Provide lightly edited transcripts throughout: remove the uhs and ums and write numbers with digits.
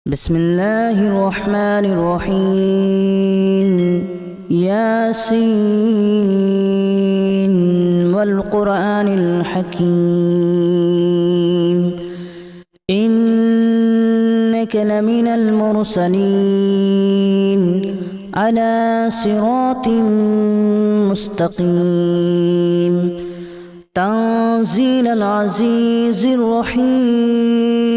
بسم الله الرحمن الرحيم ياسين والقرآن الحكيم إنك لمن المرسلين على صراط مستقيم تنزيل العزيز الرحيم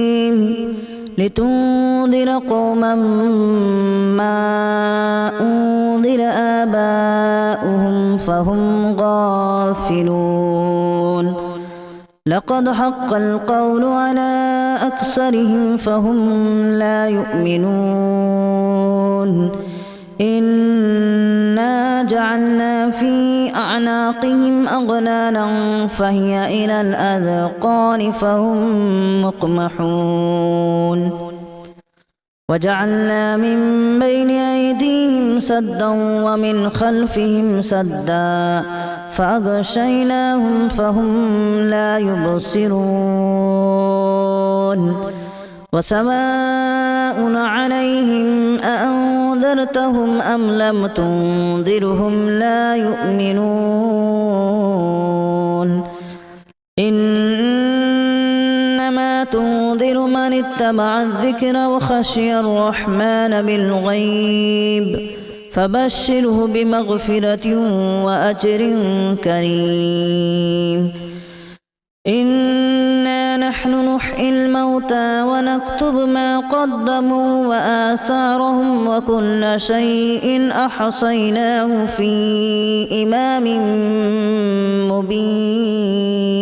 لتنذر قوما ما أنذر آباؤهم فهم غافلون لقد حق القول على أكثرهم فهم لا يؤمنون إنا جعلنا في أعناقهم أغلالا فهي إلى الأذقان فهم مقمحون وجعلنا من بين أيديهم سدا ومن خلفهم سدا فأغشيناهم فهم لا يبصرون وسواء عليهم أأنذرتهم أم لم تنذرهم لا يؤمنون إنما تنذر من اتبع الذكر وخشي الرحمن بالغيب فبشره بمغفرة وأجر كريم إنا نحن نحيي الموتى ونكتب ما قدموا وآثارهم وكل شيء أحصيناه في إمام مبين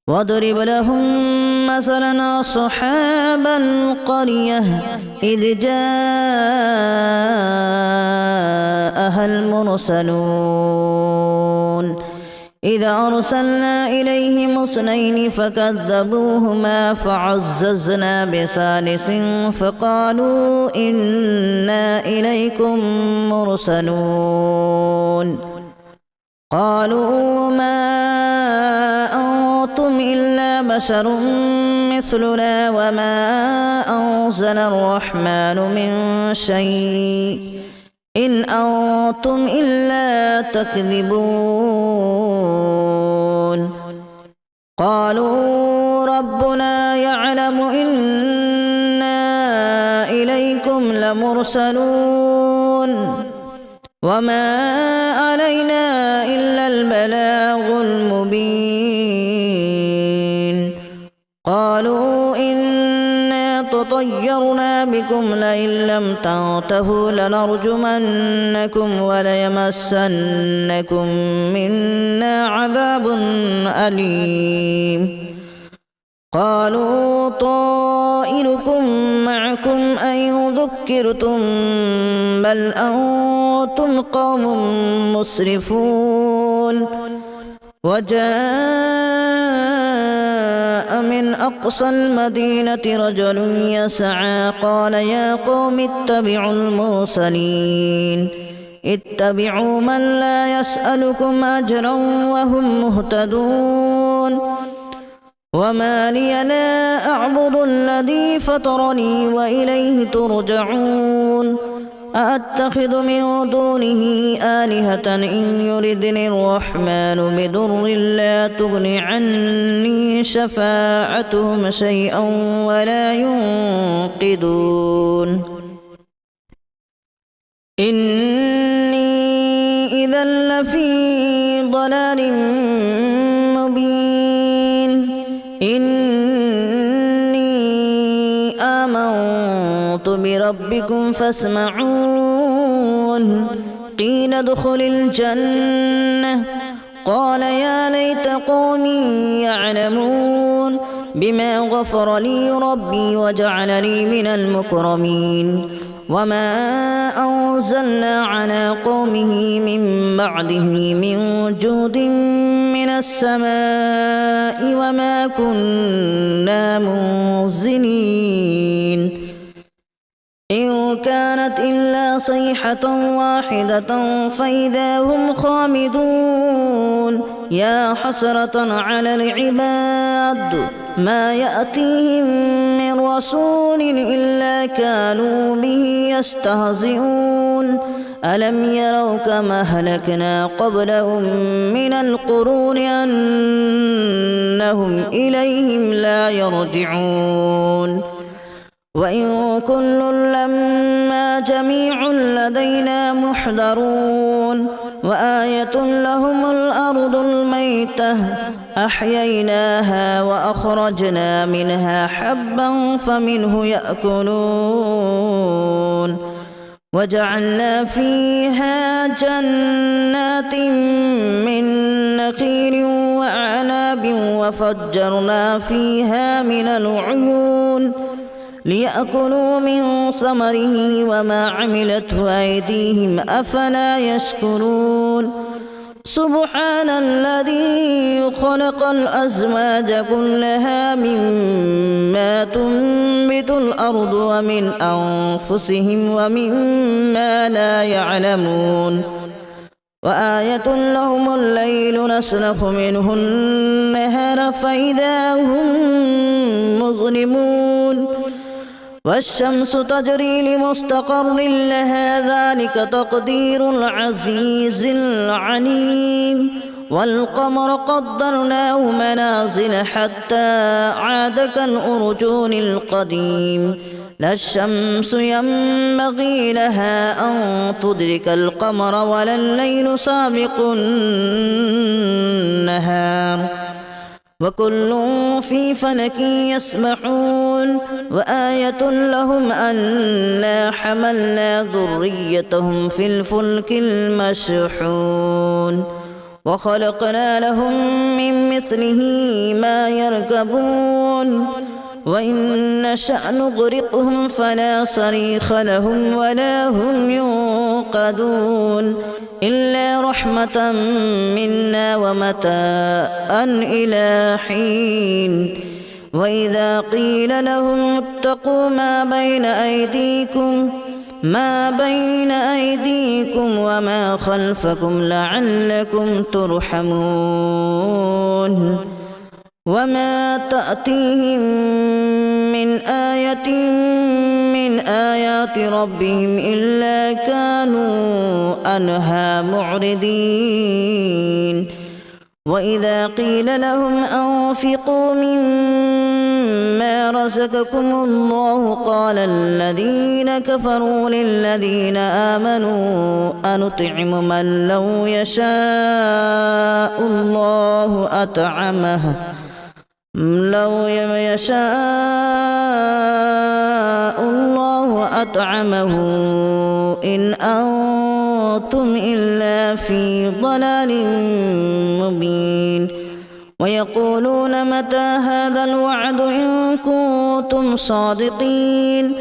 واضرب لهم مثلا أصحاب القرية إذ جاءها المرسلون إذا أرسلنا إليهم اثنين فكذبوهما فعززنا بثالث فقالوا إنا إليكم مرسلون قالوا ما أنتم إلا بشر مثلنا وما أنزل الرحمن من شيء إن أنتم إلا تكذبون قالوا ربنا يعلم إنا إليكم لمرسلون وما علينا إلا البلاغ المبين قالوا إنا تطيرنا بكم لئن لم تنتهوا لنرجمنكم وليمسنكم منا عذاب أليم قالوا طائركم معكم أن ذكرتم بل أنتم قوم مسرفون وجاء من أقصى المدينة رجل يسعى قال يا قوم اتبعوا المرسلين اتبعوا من لا يسألكم أجرا وهم مهتدون وما لي لا أعبد الذي فطرني وإليه ترجعون أأتخذ من دونه آلهة إن يردني الرحمن بضر لا تغن عني شفاعتهم شيئا ولا ينقذون إني إذا لفي ضلال مبين إني آمنت بربكم فاسمعون قيل ادخل الجنة قال يا ليت قومي يعلمون بما غفر لي ربي وجعلني من المكرمين وما أنزلنا على قومه من بعده من جود من السماء وما كنا منزلين إن كانت إلا صيحة واحدة فإذا هم خامدون يا حسرة على العباد ما يأتيهم من رسول إلا كانوا به يستهزئون ألم يروا كما أهلكنا قبلهم من القرون أنهم إليهم لا يرجعون وإن كل لما جميع لدينا محضرون وآية لهم الأرض الميتة أحييناها وأخرجنا منها حبا فمنه يأكلون وجعلنا فيها جنات من نخيل وأعناب وفجرنا فيها من العيون ليأكلوا من ثمره وما عملته أيديهم أفلا يشكرون سبحان الذي خلق الأزواج كلها مما تنبت الأرض ومن أنفسهم ومما لا يعلمون وآية لهم الليل نسلخ منه النهار فإذا هم مظلمون والشمس تجري لمستقر لها ذلك تقدير العزيز العليم والقمر قدرناه منازل حتى عاد كالأرجون القديم لا الشمس ينبغي لها أن تدرك القمر ولا الليل سابق النهار وكل في فلك يسبحون وآية لهم أنا حملنا ذريتهم في الفلك المشحون وخلقنا لهم من مثله ما يركبون وإن نشأ نغرقهم فلا صريخ لهم ولا هم ينقذون إلا رحمة منا ومتاعا إلى حين وإذا قيل لهم اتقوا ما بين أيديكم وما خلفكم لعلكم ترحمون وما تأتيهم من آية من آيات ربهم إلا كانوا عنها معرضين وإذا قيل لهم أنفقوا مما رزقكم الله قال الذين كفروا للذين آمنوا أنطعم من لو يشاء الله أطعمه إن أنتم إلا في ضلال مبين ويقولون متى هذا الوعد إن كنتم صادقين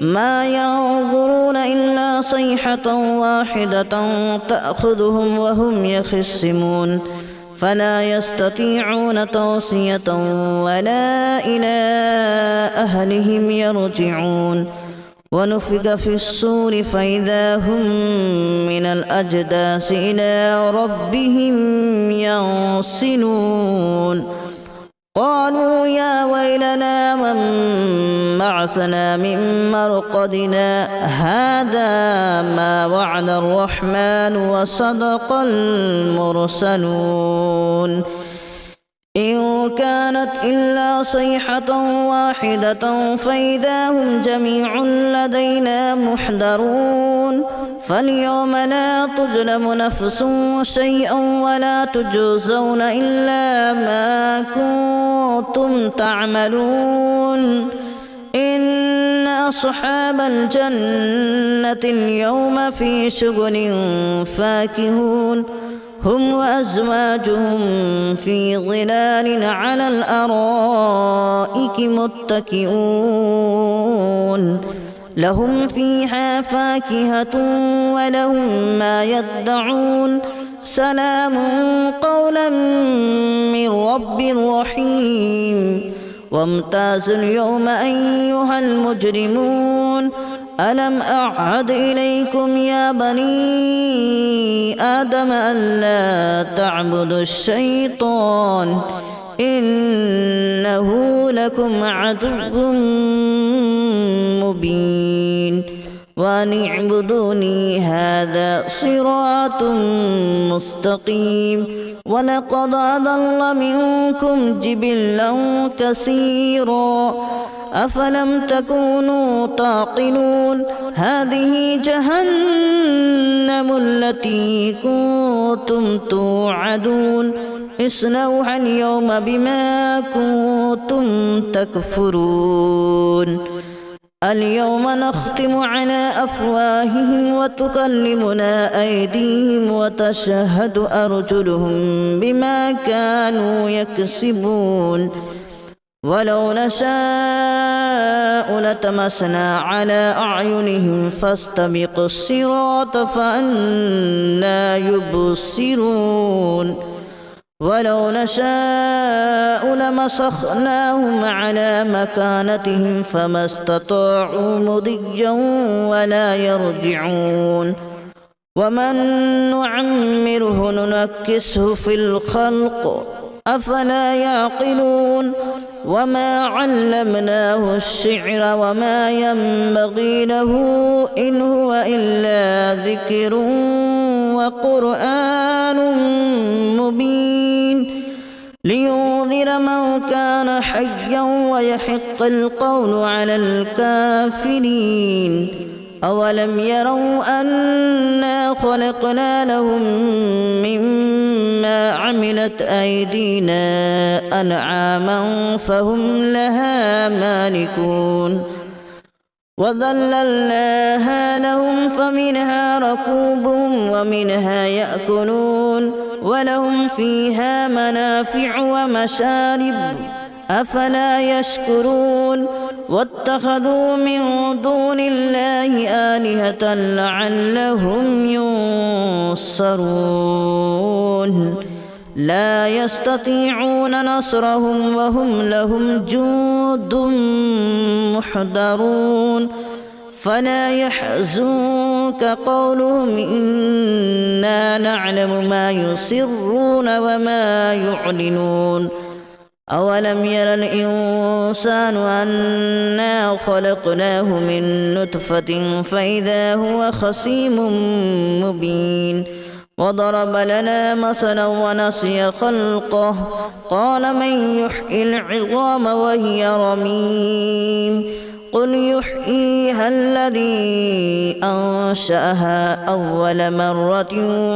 ما ينظرون إلا صيحة واحدة تأخذهم وهم يخصمون فلا يستطيعون توصية ولا إلى أهلهم يرجعون ونفخ في الصور فإذا هم من الأجداث إلى ربهم ينسلون قالوا يا ويلنا من بعثنا من مرقدنا هذا ما وعد الرحمن وصدق المرسلون إن كانت إلا صيحة واحدة فإذا هم جميع لدينا محضرون فاليوم لا تظلم نفس شيئا ولا تجزون إلا ما كنتم تعملون إن أصحاب الجنة اليوم في شغل فاكهون هم وأزواجهم في ظلال على الأرائك متكئون لهم فيها فاكهة ولهم ما يدعون سلام قولا من رب رحيم وامتازوا اليوم أيها المجرمون ألم أعهد إليكم يا بني آدم ألا تعبدوا الشيطان إنه لكم عدو مبين وأن اعبدوني هذا صراط مستقيم ولقد أضل منكم جبلا كثيرا أفلم تكونوا تعقلون هذه جهنم التي كنتم توعدون اصلوها اليوم بما كنتم تكفرون اليوم نختم على أفواههم وتكلمنا أيديهم وتشهد أرجلهم بما كانوا يكسبون ولو نشاء لتمسنا على أعينهم فاستبقوا الصراط فأنى يبصرون ولو نشاء لمسخناهم على مكانتهم فما استطاعوا مضيا ولا يرجعون ومن نعمره ننكسه في الخلق أفلا يعقلون وما علمناه الشعر وما ينبغي له إن هو إلا ذكر وقرآن مبين لينذر من كان حيا ويحق القول على الكافرين أولم يروا أنا خلقنا لهم مما عملت أيدينا أنعاما فهم لها مالكون وذللناها لهم فمنها ركوبهم ومنها يأكلون ولهم فيها منافع ومشارب أفلا يشكرون واتخذوا من دون الله آلهة لعلهم ينصرون لا يستطيعون نصرهم وهم لهم جند محضرون فلا يحزنك قولهم إنا نعلم ما يسرون وما يعلنون أولم ير الإنسان أنا خلقناه من نطفة فإذا هو خصيم مبين وضرب لنا مثلا ونسي خلقه قال من يحيي العظام وهي رميم قل يحييها الذي أنشأها أول مرة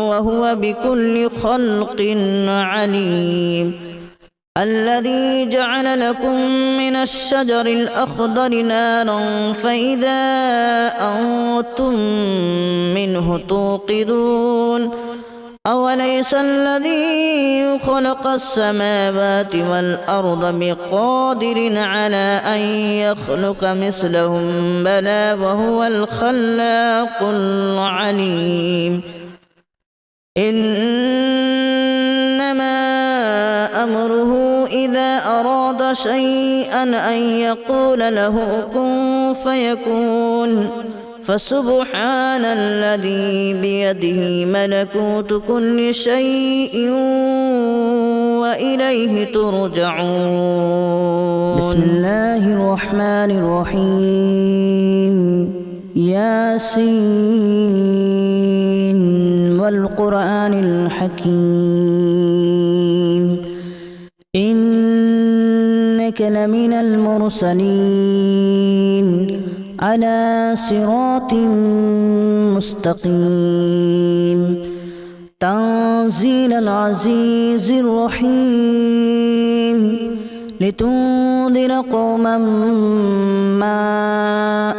وهو بكل خلق عليم الذي جعل لكم من الشجر الأخضر نارا فإذا أنتم منه توقدون أوليس الذي خلق السماوات والأرض بقادر على أن يخلق مثلهم بلى وهو الخلاق العليم إنما أمره إذا أراد شيئا أن يقول له كن فيكون فسبحان الذي بيده ملكوت كل شيء وإليه ترجعون بسم الله الرحمن الرحيم ياسين والقرآن الحكيم إنك لمن المرسلين على صراط مستقيم تنزيل العزيز الرحيم لتنذر قوما ما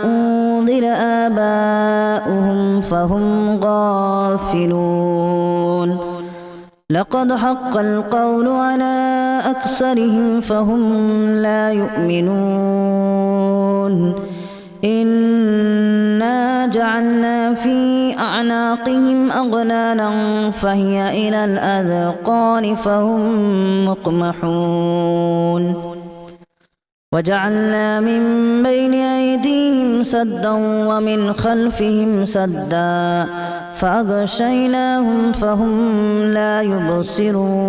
أنذر آباؤهم فهم غافلون لقد حق القول على أكثرهم فهم لا يؤمنون إنا جعلنا في أعناقهم أغلالا فهي إلى الأذقان فهم مقمحون وجعلنا من بين أيديهم سدا ومن خلفهم سدا فأغشيناهم فهم لا يبصرون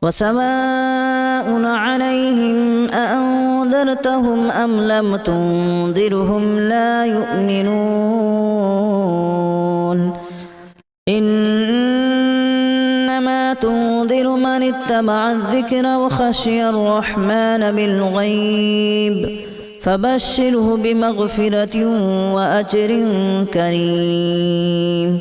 وسواء سواء عليهم أأنذرتهم أم لم تنذرهم لا يؤمنون إنما تنذر من اتبع الذكر وخشي الرحمن بالغيب فبشره بمغفرة وأجر كريم.